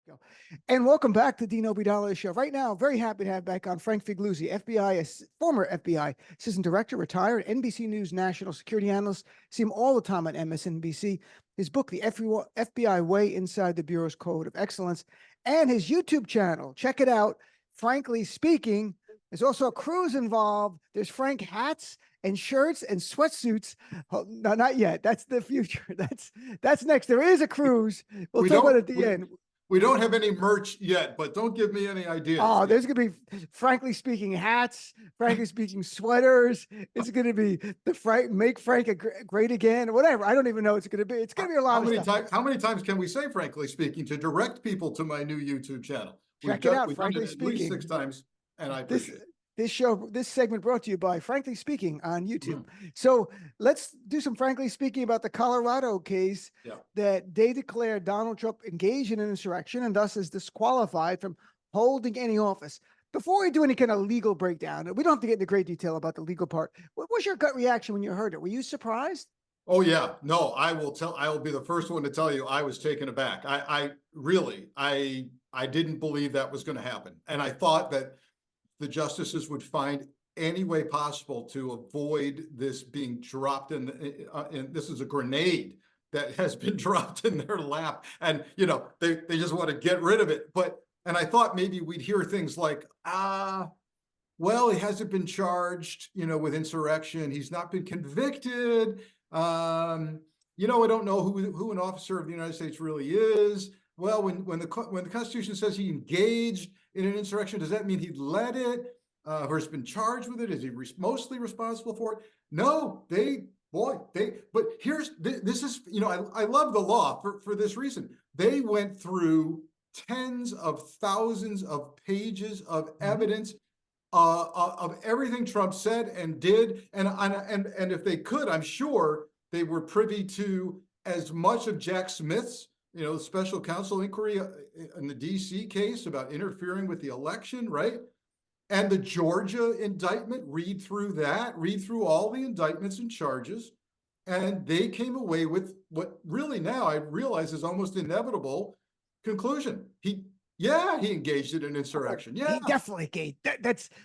Go. And welcome back to Dean Obeidallah show. Right now, very happy to have back on Frank Figliuzzi, former FBI assistant director, retired NBC News national security analyst. See him all the time on MSNBC. His book, The FBI Way Inside the Bureau's Code of Excellence, and his YouTube channel. Check it out. Frankly Speaking, there's also a cruise involved. There's Frank hats and shirts and sweatsuits. Oh, no, not yet. That's the future. That's next. There is a cruise. We'll talk about it at the end. We don't have any merch yet, but don't give me any ideas. Oh, there's going to be, frankly speaking, hats, frankly speaking, sweaters. It's going to be the make Frank great again, or whatever. I don't even know. It's going to be a lot of stuff. How many times can we say, frankly speaking, to direct people to my new YouTube channel? Check it out, frankly speaking. At least 6 times, and I appreciate it. This segment brought to you by Frankly Speaking on YouTube. So let's do some Frankly Speaking about the Colorado case that they declared Donald Trump engaged in an insurrection and thus is disqualified from holding any office. Before we do any kind of legal breakdown, we don't have to get into great detail about the legal part. What was your gut reaction when you heard it? Were you surprised? Oh yeah, no, I will be the first one to tell you I was taken aback. I didn't believe that was going to happen. And I thought that the justices would find any way possible to avoid this being dropped in this is a grenade that has been dropped in their lap, and they just want to get rid of it. And I thought maybe we'd hear things like, well, he hasn't been charged with insurrection, he's not been convicted, I don't know who an officer of the United States really is. Well, when the Constitution says he engaged in an insurrection, does that mean he led it or has been charged with it? Is he mostly responsible for it? No, but here's, this is, I love the law for this reason. They went through tens of thousands of pages of evidence of everything Trump said and did. And if they could, I'm sure they were privy to as much of Jack Smith's special counsel inquiry in the DC case about interfering with the election, right? And the Georgia indictment, read through all the indictments and charges, and they came away with what really now I realize is almost inevitable conclusion. He engaged in an insurrection. Yeah, he definitely engaged.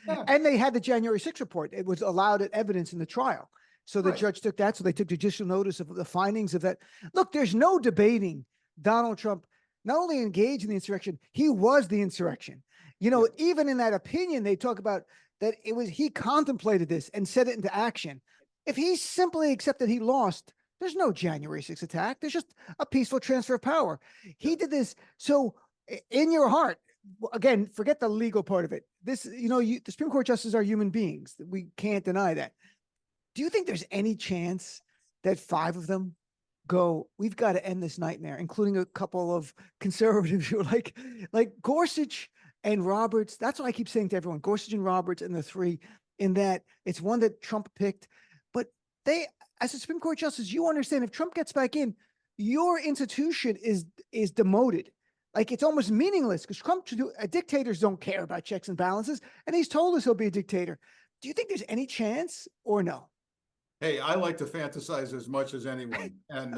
And they had the January 6th report. It was allowed as evidence in the trial. So the judge took that. So they took judicial notice of the findings of that. Look, there's no debating Donald Trump not only engaged in the insurrection, he was the insurrection. Even in that opinion, they talk about that he contemplated this and set it into action. If he simply accepted he lost, there's no January 6th attack. There's just a peaceful transfer of power. He did this. So in your heart, again, forget the legal part of it. The Supreme Court justices are human beings. We can't deny that. Do you think there's any chance that 5 of them go, we've got to end this nightmare, including a couple of conservatives who are like Gorsuch and Roberts? That's what I keep saying to everyone, Gorsuch and Roberts and the 3, in that it's one that Trump picked. But they, as a Supreme Court justice, you understand if Trump gets back in, your institution is demoted. Like it's almost meaningless because dictators don't care about checks and balances. And he's told us he'll be a dictator. Do you think there's any chance or no? Hey, I like to fantasize as much as anyone, and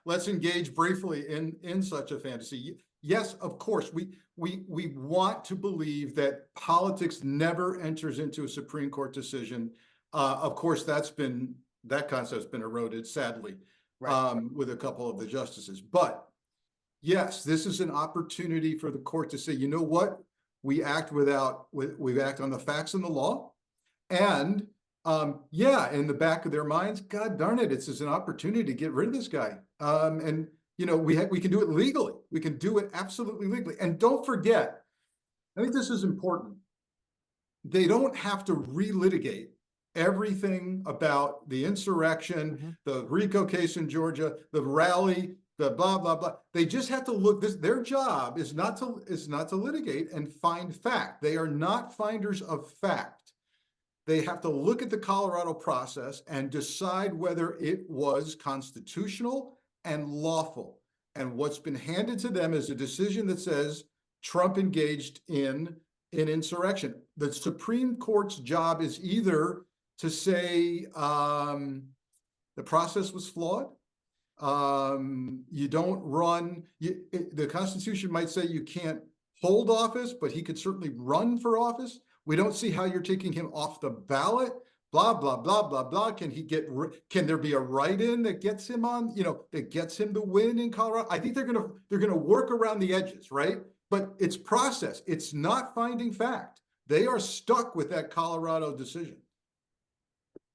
let's engage briefly in such a fantasy. Yes, of course, we want to believe that politics never enters into a Supreme Court decision. Of course, that concept's been eroded, sadly, with a couple of the justices. But yes, this is an opportunity for the court to say, you know what, we act we act on the facts and the law, and in the back of their minds, God darn it, it's just an opportunity to get rid of this guy. We can do it legally. We can do it absolutely legally. And don't forget, I think this is important. They don't have to relitigate everything about the insurrection, the RICO case in Georgia, the rally, the blah, blah, blah. They just have to look, their job is not to litigate and find fact. They are not finders of fact. They have to look at the Colorado process and decide whether it was constitutional and lawful. And what's been handed to them is a decision that says Trump engaged in an insurrection. The Supreme Court's job is either to say the process was flawed, You don't run, the Constitution might say you can't hold office, but he could certainly run for office. We don't see how you're taking him off the ballot. Blah, blah, blah, blah, blah. Can there be a write-in that gets him on, that gets him the win in Colorado? I think they're gonna work around the edges, right? But it's process. It's not finding fact. They are stuck with that Colorado decision.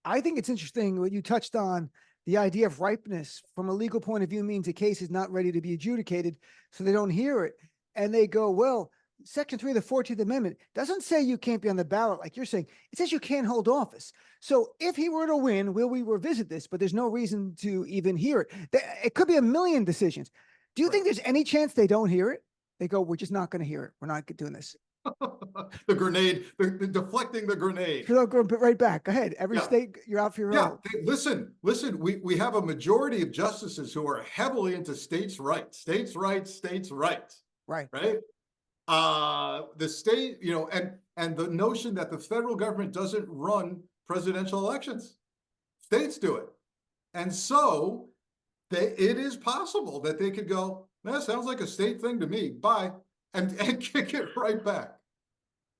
I think it's interesting what you touched on. The idea of ripeness from a legal point of view means a case is not ready to be adjudicated, so they don't hear it. And they go, well, Section 3 of the 14th Amendment doesn't say you can't be on the ballot like you're saying. It says you can't hold office. So if he were to win, will we revisit this? But there's no reason to even hear it. It could be a million decisions. Do you think there's any chance they don't hear it? They go, we're just not going to hear it. We're not doing this. The grenade, the deflecting the grenade. Go right back. Go ahead. Every state, you're out for your own. Listen, we have a majority of justices who are heavily into states' rights, states' rights, states' rights. Right. Right. The state, and the notion that the federal government doesn't run presidential elections. States do it. And so it is possible that they could go, that sounds like a state thing to me. Bye. And kick it right back.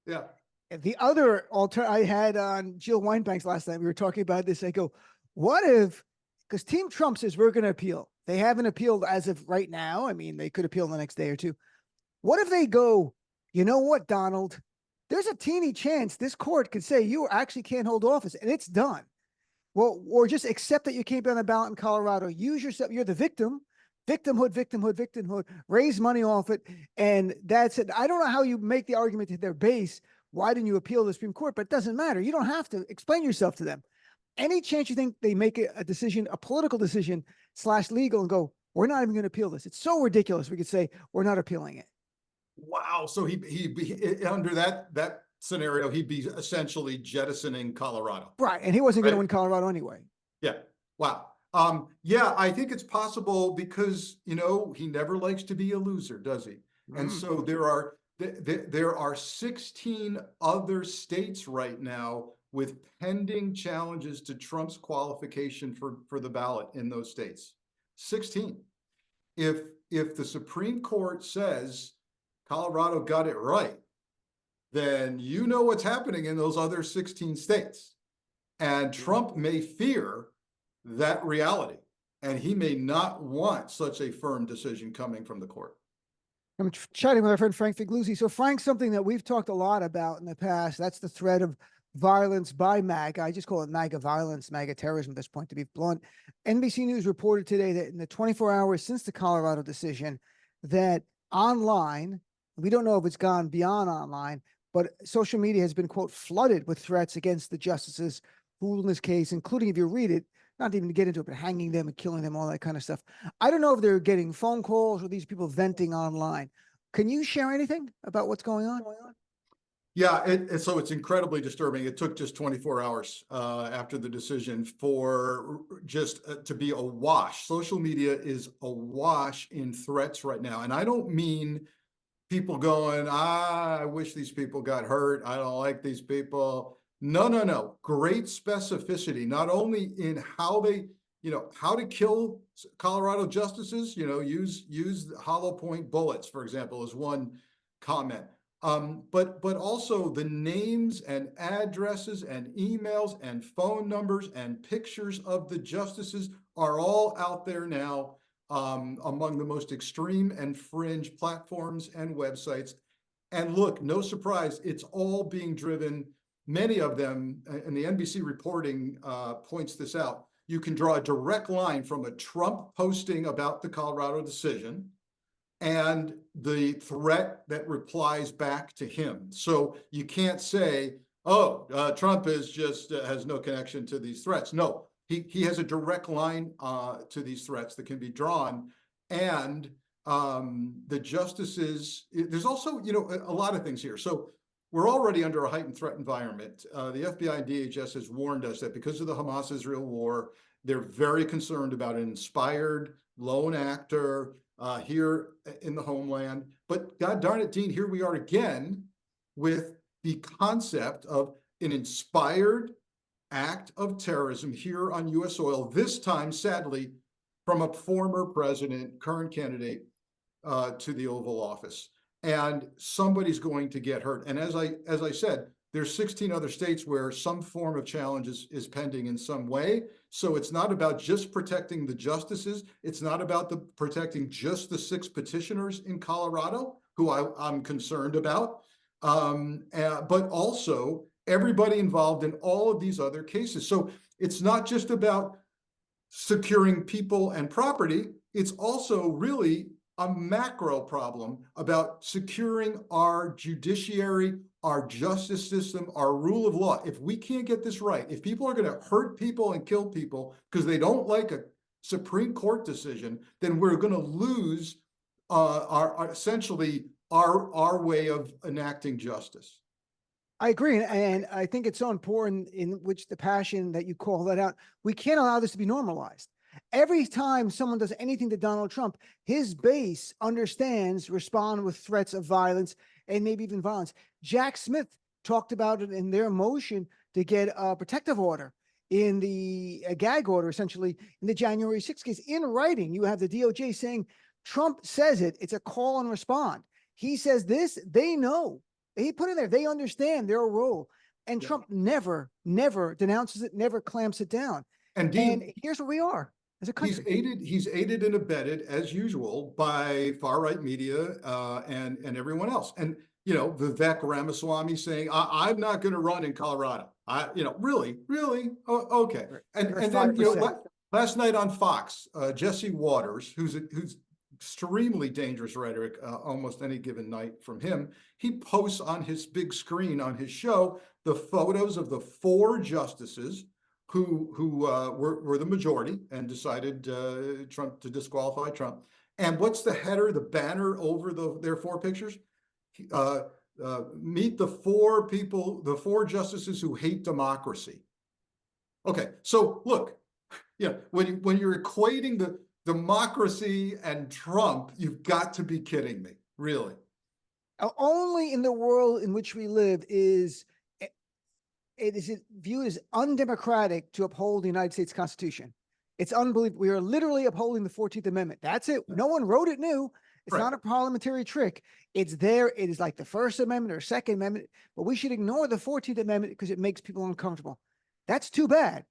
Yeah. The other I had on Jill Wine-Banks last night, we were talking about this. I go, what if, because Team Trump says we're going to appeal. They haven't appealed as of right now. I mean, they could appeal the next day or two. What if they go, you know what, Donald, there's a teeny chance this court could say you actually can't hold office and it's done. Well, or just accept that you can't be on the ballot in Colorado. Use yourself. You're the victim. Victimhood, raise money off it. And that's it. I don't know how you make the argument to their base. Why didn't you appeal to the Supreme Court? But it doesn't matter. You don't have to explain yourself to them. Any chance you think they make a decision, a political decision / legal and go, we're not even going to appeal this. It's so ridiculous. We could say we're not appealing it. Wow. So he under that scenario, he'd be essentially jettisoning Colorado. Right. And he wasn't going to win Colorado anyway. Yeah. Wow. Yeah, I think it's possible because, he never likes to be a loser, does he? And so there are 16 other states right now with pending challenges to Trump's qualification for the ballot in those states. 16. If the Supreme Court says Colorado got it right, then you know what's happening in those other 16 states. And Trump may fear that reality, and he may not want such a firm decision coming from the court. I'm chatting with our friend Frank Figliuzzi. So Frank, something that we've talked a lot about in the past, that's the threat of violence by MAGA. I just call it MAGA violence, MAGA terrorism at this point, to be blunt. NBC News reported today that in the 24 hours since the Colorado decision, that online, we don't know if it's gone beyond online, but social media has been, quote, flooded with threats against the justices who ruled in this case, including, if you read it, not even to get into it, but hanging them and killing them, all that kind of stuff. I don't know if they're getting phone calls or these people venting online. Can you share anything about what's going on? Yeah, so it's incredibly disturbing. It took just 24 hours after the decision for just to be awash. Social media is awash in threats right now. And I don't mean people going, I wish these people got hurt. I don't like these people. No. Great specificity, not only in how they, how to kill Colorado justices, use hollow point bullets, for example, is one comment. But also the names and addresses and emails and phone numbers and pictures of the justices are all out there now among the most extreme and fringe platforms and websites. And look, no surprise, it's all being driven. Many of them, and the NBC reporting points this out, you can draw a direct line from a Trump posting about the Colorado decision and the threat that replies back to him. So you can't say, Trump is just has no connection to these threats. No, he has a direct line to these threats that can be drawn. And the justices, there's also, a lot of things here. So we're already under a heightened threat environment. The FBI and DHS has warned us that because of the Hamas-Israel war, they're very concerned about an inspired lone actor here in the homeland. But God darn it, Dean, here we are again with the concept of an inspired act of terrorism here on U.S. soil, this time, sadly, from a former president, current candidate, to the Oval Office, and somebody's going to get hurt. And as I said, there's 16 other states where some form of challenge is pending in some way. So it's not about just protecting the justices. It's not about protecting just the 6 petitioners in Colorado, who I'm concerned about, but also everybody involved in all of these other cases. So it's not just about securing people and property. It's also really a macro problem about securing our judiciary, our justice system, our rule of law. If we can't get this right, if people are going to hurt people and kill people because they don't like a Supreme Court decision, then we're going to lose essentially our way of enacting justice. I agree. And I think it's so important in which the passion that you call that out. We can't allow this to be normalized. Every time someone does anything to Donald Trump, his base understands, respond with threats of violence and maybe even violence. Jack Smith talked about it in their motion to get a protective order in a gag order, essentially, in the January 6th case. In writing, you have the DOJ saying, Trump says it, it's a call and respond. He says this, they know. He put in there, they understand their role. And yeah. Trump never denounces it, never clamps it down. And Dean, here's where we are as a country. He's aided and abetted, as usual, by far-right media and everyone else. And, you know, Vivek Ramaswamy saying, I'm not going to run in Colorado. Really? Okay. And then, you know, last night on Fox, Jesse Waters, who's extremely dangerous rhetoric almost any given night from him, he posts on his big screen on his show the photos of the 4 justices who were the majority and decided Trump to disqualify Trump. And what's the header, the banner over their 4 pictures? Meet the 4 people, the 4 justices who hate democracy. Okay, so look, when you're equating the democracy and Trump, you've got to be kidding me, really. Only in the world in which we live is it viewed as undemocratic to uphold the United States Constitution. It's unbelievable. We are literally upholding the 14th Amendment. That's it. No one wrote it new. It's not a parliamentary trick. It's there. It is like the First Amendment or Second Amendment, but we should ignore the 14th Amendment because it makes people uncomfortable. That's too bad.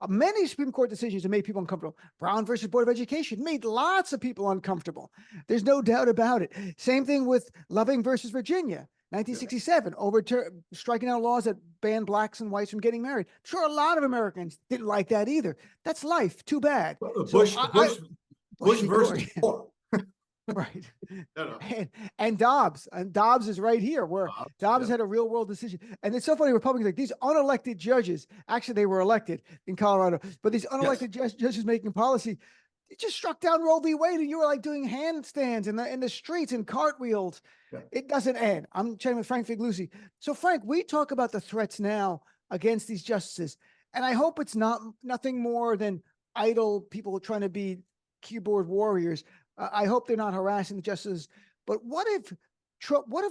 Many Supreme Court decisions have made people uncomfortable. Brown versus Board of Education made lots of people uncomfortable. There's no doubt about it. Same thing with Loving versus Virginia, 1967, striking out laws that banned blacks and whites from getting married. I'm sure a lot of Americans didn't like that either. That's life. Too bad. Bush versus Gore. Right. And Dobbs. And Dobbs is right here, where Dobbs had a real world decision. And it's so funny, Republicans, like these unelected judges, actually they were elected in Colorado, but these unelected judges making policy, it just struck down Roe v. Wade, and you were like doing handstands in the streets and cartwheels. Yeah. It doesn't end. I'm chatting with Frank Figliuzzi. So Frank, we talk about the threats now against these justices, and I hope it's nothing more than idle people trying to be keyboard warriors. I hope they're not harassing the justices. But what if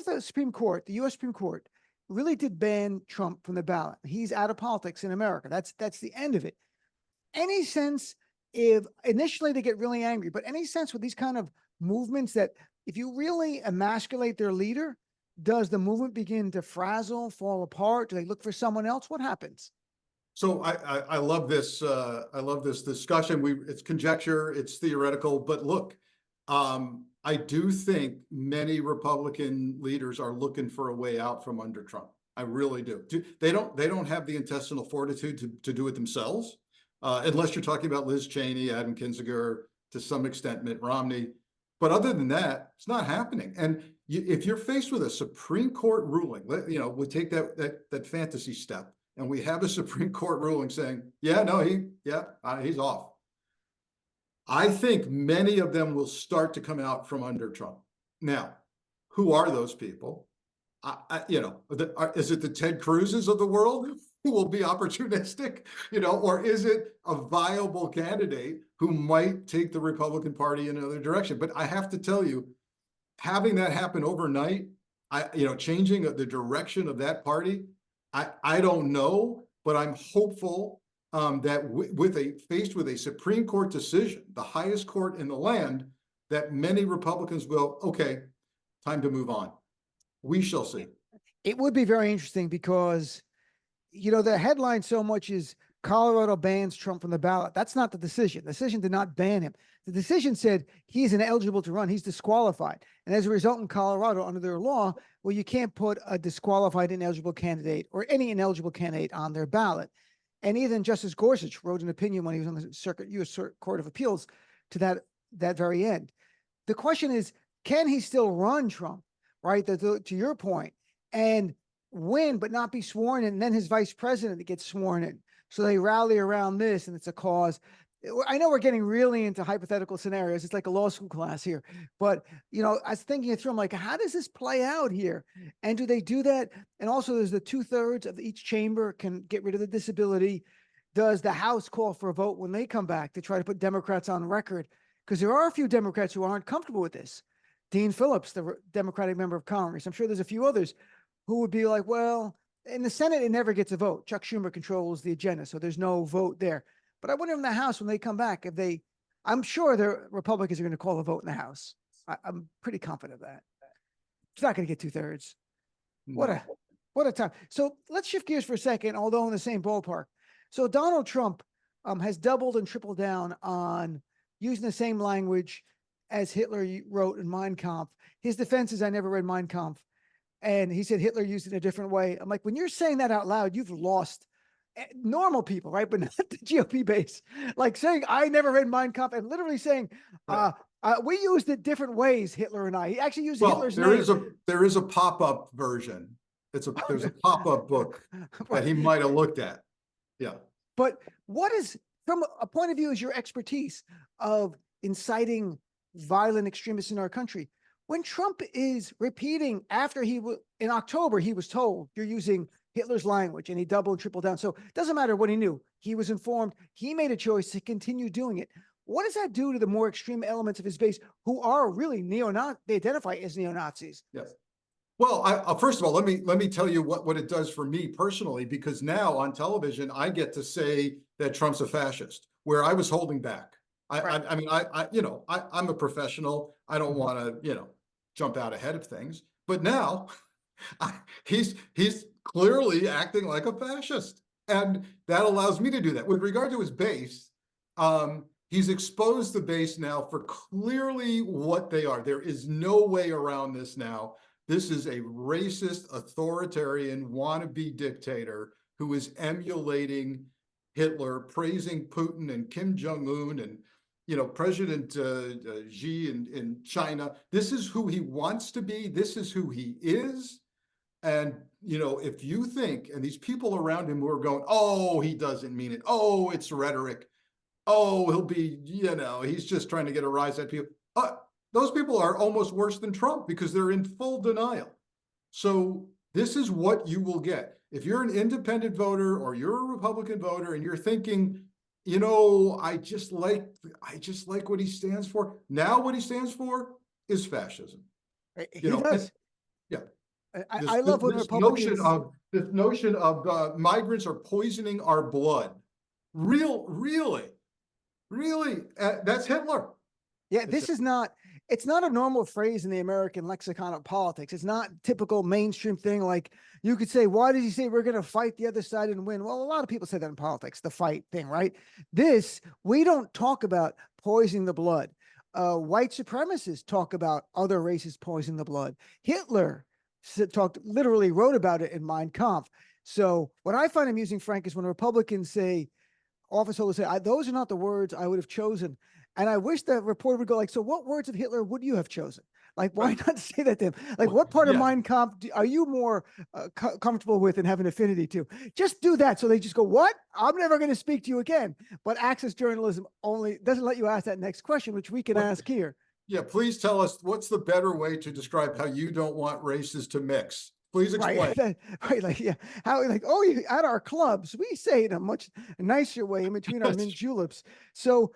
the Supreme Court, the U.S. Supreme Court, really did ban Trump from the ballot? He's out of politics in America. That's the end of it. Any sense, if initially they get really angry, but any sense with these kind of movements that if you really emasculate their leader, does the movement begin to frazzle, fall apart? Do they look for someone else? What happens? So I love this. I love this discussion. It's conjecture, it's theoretical, but look, I do think many Republican leaders are looking for a way out from under Trump. I really do. They don't have the intestinal fortitude to do it themselves, unless you're talking about Liz Cheney, Adam Kinzinger, to some extent Mitt Romney. But other than that, it's not happening. And if you're faced with a Supreme Court ruling, we take that fantasy step, and we have a Supreme Court ruling saying, he's off. I think many of them will start to come out from under Trump. Now, who are those people? Is it the Ted Cruzes of the world who will be opportunistic, or is it a viable candidate who might take the Republican Party in another direction? But I have to tell you, having that happen overnight, changing the direction of that party, I don't know, but I'm hopeful that faced with a Supreme Court decision, the highest court in the land, that many Republicans will, okay, time to move on. We shall see. It would be very interesting because, the headline so much is Colorado bans Trump from the ballot. That's not the decision. The decision did not ban him. The decision said he's ineligible to run. He's disqualified. And as a result, in Colorado, under their law, well, you can't put a disqualified ineligible candidate or any ineligible candidate on their ballot. And even Justice Gorsuch wrote an opinion when he was on the U.S. Court of Appeals to that very end. The question is, can he still run Trump, right? To your point, and win, but not be sworn in, and then his vice president gets sworn in. So they rally around this, and it's a cause. I know we're getting really into hypothetical scenarios. It's like a law school class here. But, I was thinking it through. I'm like, how does this play out here? And do they do that? And also, there's the 2/3 of each chamber can get rid of the disability. Does the House call for a vote when they come back to try to put Democrats on record? Because there are a few Democrats who aren't comfortable with this. Dean Phillips, the Democratic member of Congress. I'm sure there's a few others who would be like, well, in the Senate, it never gets a vote. Chuck Schumer controls the agenda, so there's no vote there. But I wonder in the House, when they come back, I'm sure the Republicans are going to call a vote in the House. I'm pretty confident of that. It's not going to get 2/3. No. What a time. So let's shift gears for a second, although in the same ballpark. So Donald Trump has doubled and tripled down on using the same language as Hitler wrote in Mein Kampf. His defense is, I never read Mein Kampf. And he said Hitler used it in a different way. I'm like, when you're saying that out loud, you've lost normal people, right? But not the GOP base. Like saying, I never read Mein Kampf, and literally saying, Right. we used it different ways, Hitler and I. He actually used Hitler's name. There is a pop-up version. There's a pop-up book that he might have looked at. Yeah. But what is, from a point of view, is your expertise of inciting violent extremists in our country? When Trump is repeating after in October, he was told you're using Hitler's language, and he doubled and tripled down. So it doesn't matter what he knew. He was informed. He made a choice to continue doing it. What does that do to the more extreme elements of his base who are really they identify as neo-Nazis? Yes. Well, first of all, let me tell you what it does for me personally, because now on television, I get to say that Trump's a fascist, where I was holding back. Right. I'm a professional. I don't want to, jump out ahead of things. But now he's clearly acting like a fascist. And that allows me to do that. With regard to his base, he's exposed the base now for clearly what they are. There is no way around this now. This is a racist, authoritarian, wannabe dictator who is emulating Hitler, praising Putin and Kim Jong-un and President Xi in China. This is who he wants to be. This is who he is. And, if you think, and these people around him who are going, oh, he doesn't mean it. Oh, it's rhetoric. Oh, he'll be, he's just trying to get a rise at people. Those people are almost worse than Trump because they're in full denial. So this is what you will get. If you're an independent voter or you're a Republican voter and you're thinking, I just like what he stands for. Now what he stands for is fascism. He does. Yeah. I love when Republicans... This notion of migrants are poisoning our blood. Really? That's Hitler. Yeah, it's not a normal phrase in the American lexicon of politics. It's not typical mainstream thing. Like you could say, why did he say we're going to fight the other side and win? Well, a lot of people say that in politics, the fight thing, right? We don't talk about poisoning the blood. White supremacists talk about other races poisoning the blood. Hitler literally wrote about it in Mein Kampf. So what I find amusing, Frank, is when Republicans say, office holders say, those are not the words I would have chosen. And I wish that reporter would go like, so what words of Hitler would you have chosen? Like, why not say that to him? Like, what part of Mein Kampf are you more comfortable with and have an affinity to? Just do that. So they just go, what? I'm never going to speak to you again. But access journalism only doesn't let you ask that next question, which we can ask here. Yeah, please tell us what's the better way to describe how you don't want races to mix. Please explain. Right, at our clubs, we say it in a much nicer way in between our mint juleps. So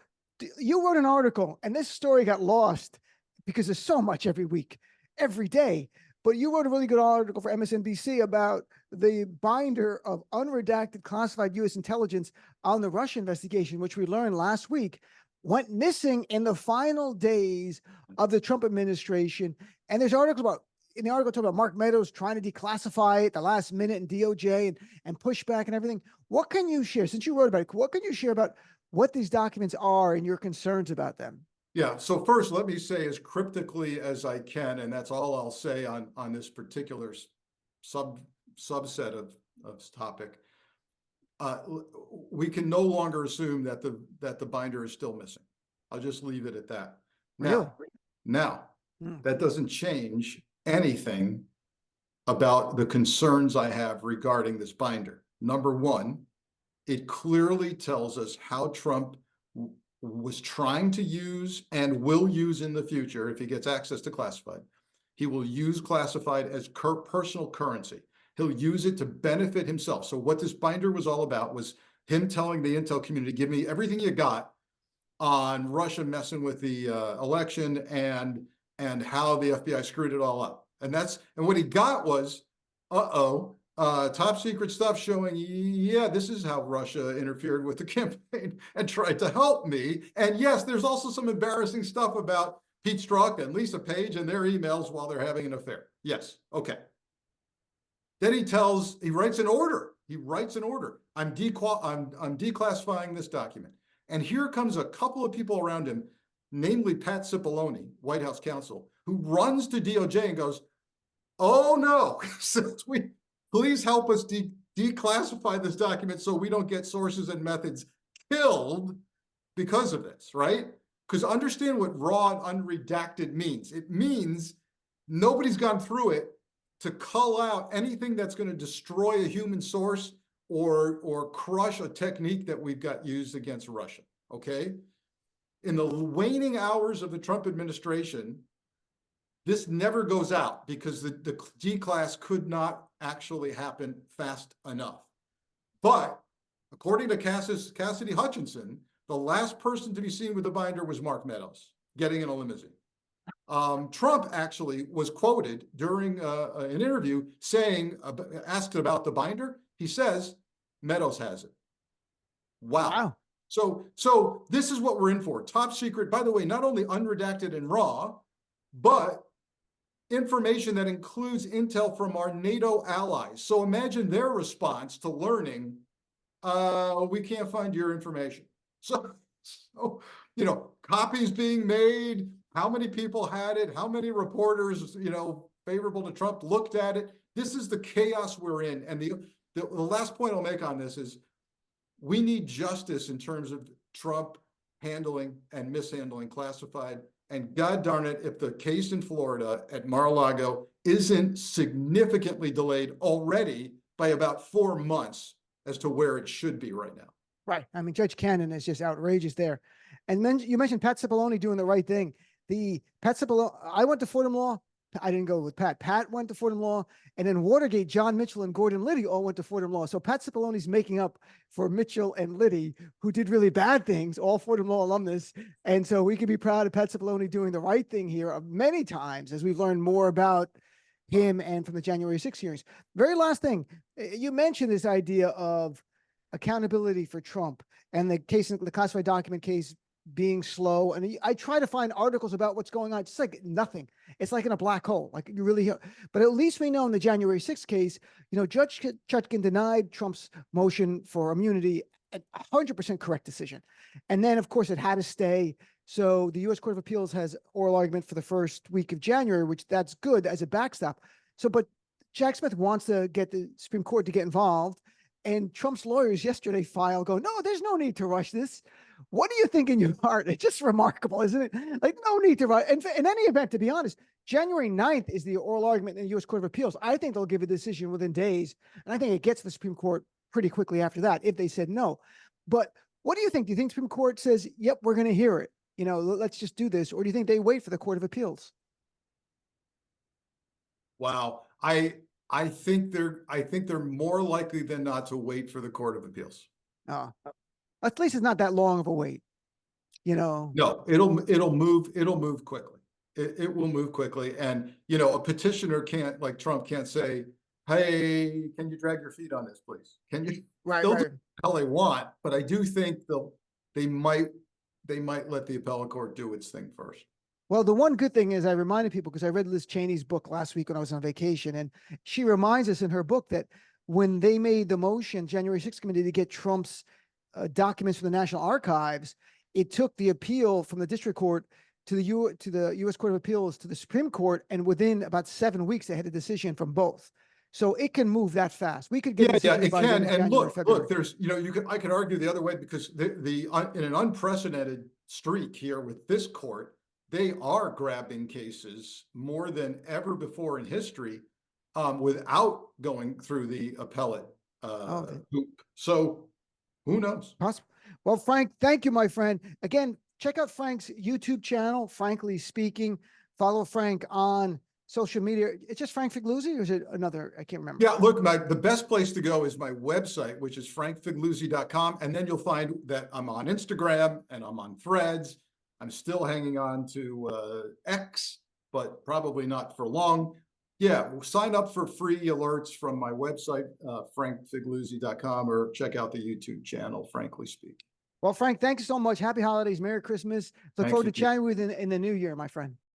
you wrote an article, and this story got lost because there's so much every week, every day. But you wrote a really good article for MSNBC about the binder of unredacted classified U.S. intelligence on the Russia investigation, which we learned last week went missing in the final days of the Trump administration. And there's articles about, in the article, talking about Mark Meadows trying to declassify it at the last minute in DOJ and pushback and everything. What can you share, since you wrote about it, what can you share about what these documents are and your concerns about them? Yeah, so first, let me say as cryptically as I can, and that's all I'll say on this particular subset of topic. We can no longer assume that the binder is still missing. I'll just leave it at that. Now, that doesn't change anything about the concerns I have regarding this binder. Number one, it clearly tells us how Trump was trying to use and will use in the future, if he gets access to classified, he will use classified as personal currency. He'll use it to benefit himself. So what this binder was all about was him telling the intel community, give me everything you got on Russia messing with the election and how the FBI screwed it all up. And what he got was, top secret stuff showing, yeah, this is how Russia interfered with the campaign and tried to help me. And yes, there's also some embarrassing stuff about Pete Strzok and Lisa Page and their emails while they're having an affair. Yes, okay. Then he writes an order. I'm declassifying this document. And here comes a couple of people around him, namely Pat Cipollone, White House counsel, who runs to DOJ and goes, oh no, please help us declassify this document so we don't get sources and methods killed because of this, right? Because understand what raw and unredacted means. It means nobody's gone through it to cull out anything that's going to destroy a human source or crush a technique that we've got used against Russia, okay? In the waning hours of the Trump administration, this never goes out because the declass could not actually happen fast enough. But according to Cassidy Hutchinson, the last person to be seen with the binder was Mark Meadows, getting in a limousine. Trump actually was quoted during an interview saying, asked about the binder, he says, Meadows has it. Wow. So this is what we're in for. Top secret, by the way, not only unredacted and raw, but information that includes intel from our NATO allies. So imagine their response to learning, we can't find your information. So, copies being made, how many people had it, how many reporters, favorable to Trump looked at it. This is the chaos we're in. And the last point I'll make on this is we need justice in terms of Trump handling and mishandling classified. And God darn it, if the case in Florida at Mar-a-Lago isn't significantly delayed already by about 4 months as to where it should be right now. Right. I mean, Judge Cannon is just outrageous there. And then you mentioned Pat Cipollone doing the right thing. Pat Cipollone, I went to Fordham Law. I didn't go with Pat. Pat went to Fordham Law. And then Watergate, John Mitchell and Gordon Liddy all went to Fordham Law. So Pat Cipollone's making up for Mitchell and Liddy, who did really bad things, all Fordham Law alumnus. And so we can be proud of Pat Cipollone doing the right thing here many times as we've learned more about him and from the January 6th hearings. Very last thing, you mentioned this idea of accountability for Trump and the classified document case being slow. And I try to find articles about what's going on. It's like nothing. It's like in a black hole. Like you really, but at least we know in the January 6th case, Judge Chutkan denied Trump's motion for immunity, a 100% correct decision. And then of course it had to stay. So the U.S. Court of Appeals has oral argument for the first week of January, which that's good as a backstop. So, but Jack Smith wants to get the Supreme Court to get involved. And Trump's lawyers yesterday filed going, no, there's no need to rush this. What do you think in your heart? It's just remarkable, isn't it? Like, no need to rush. And in any event, to be honest, January 9th is the oral argument in the U.S. Court of Appeals. I think they'll give a decision within days. And I think it gets to the Supreme Court pretty quickly after that, if they said no. But what do you think? Do you think the Supreme Court says, yep, we're going to hear it? Let's just do this. Or do you think they wait for the Court of Appeals? Wow. I think they're more likely than not to wait for the Court of Appeals. At least it's not that long of a wait, No, it'll move quickly. it will move quickly. And, you know, a petitioner can't, like Trump can't say, hey, can you drag your feet on this, please? Can you? Right, They'll do right. how they want, but I do think they might let the appellate court do its thing first. Well, the one good thing is I reminded people, because I read Liz Cheney's book last week when I was on vacation, and she reminds us in her book that when they made the motion, January 6th committee, to get Trump's documents from the National Archives, it took the appeal from the district court to the U.S. Court of Appeals to the Supreme Court, and within about 7 weeks, they had a decision from both. So it can move that fast. We could get a Yeah, decision it by the end can. of And January, February. look, there's, you know, I could argue the other way, because in an unprecedented streak here with this court, they are grabbing cases more than ever before in history, without going through the appellate hoop. So who knows? Possible. Well, Frank, thank you, my friend. Again, check out Frank's YouTube channel, Frankly Speaking. Follow Frank on social media. It's just Frank Figliuzzi, or is it another? I can't remember. Yeah, look, the best place to go is my website, which is frankfigliuzzi.com. And then you'll find that I'm on Instagram and I'm on Threads. I'm still hanging on to X, but probably not for long. Yeah, sign up for free alerts from my website, frankfigliuzzi.com, or check out the YouTube channel, Frankly Speaking. Well, Frank, thank you so much. Happy holidays. Merry Christmas. Look Thanks, forward to you too. chatting with you in the new year, my friend.